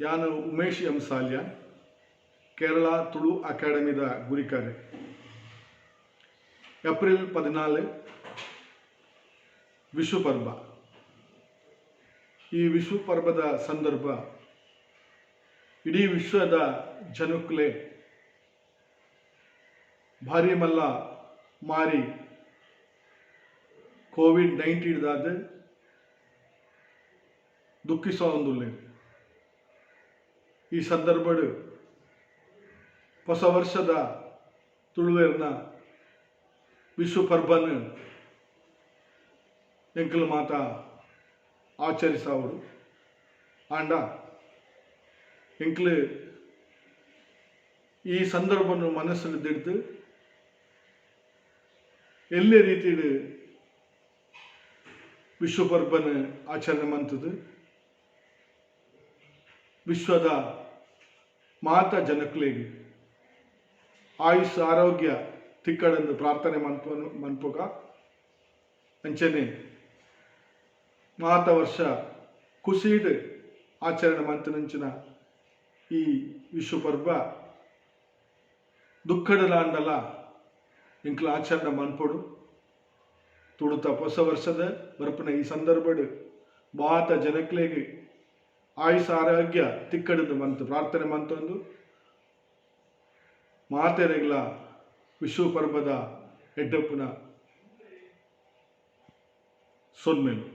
ನಾನು Umesh M Salian Kerala Tulu അക്കാഡമിದ ಗುರಿಕಾರೆ. April 14 ವಿಶ್ವ ಪರ್ವ. ಈ ವಿಶ್ವ ಪರ್ವದ ಸಂದರ್ಭ ಇಡೀ ವಿಶ್ವದ ಜನಕ್ಕಲೆ ಭಾರಿ ಮಲ್ಲ ಮಾರಿ ಕೋವಿಡ್-19 ದಾದ ದುಃಖಿಸೋಂದುಲ್ಲೆ. ಈ ಸಂದರ್ಭಡ್ ಹೊಸ ವರ್ಷದ ತುಳುವೆರ್ನ ವಿಶ್ವ ಪರ್ಬನ್ ಎಂಕಲ್ ಮಾತ ಆಚರಿಸಾವರು ಆಂಡ ಎಂಕಲ್ ಈ ಸಂದರ್ಭವನ್ನು ಮನಸ್ಸಲ್ಲಿ ದಿಡ್ದು ಎಲ್ಲೇ ರೀತಿಡ್ ವಿಶ್ವ ಪರ್ಬನ್ ಆಚರಣೆ ಮಂತದ್ದು ವಿಶ್ವದ ಮಾತ ಜನಕ್ಲೆಗೆ ಆಯುಷ್ ಆರೋಗ್ಯ ತಿಕ್ಕಡಂದು ಪ್ರಾರ್ಥನೆ ಮನ್ಪುಗ ಅಂಚನೆ ಮಾತ ವರ್ಷ ಕುಸೀಡ್ ಆಚರಣೆ ಮಂತನಂಚಿನ ಈ ವಿಶ್ವ ಪರ್ವ ದುಃಖಡಲಾಂಡಲ ಇಂಕ್ಲ ಆಚರಣೆ ಮನ್ಪೊಡು ತುಡುತ್ತ ಹೊಸ ವರ್ಷದ ಬರ್ಪನ ಈ ಸಂದರ್ಭಡ್ ಮಾತ ಜನಕ್ಲೆಗೆ ಆಯುಷ್ ಆರೋಗ್ಯ ತಿಕ್ಕಡಂದು ಮಂತು ಪ್ರಾರ್ಥನೆ ಮಂತೊಂದು ಮಾತೆರೆಗ್ಲ ವಿಶ್ವ ಪರ್ವದ ಎಡ್ಡಪ್ಪನ ಸೊನ್ಮೆಲು.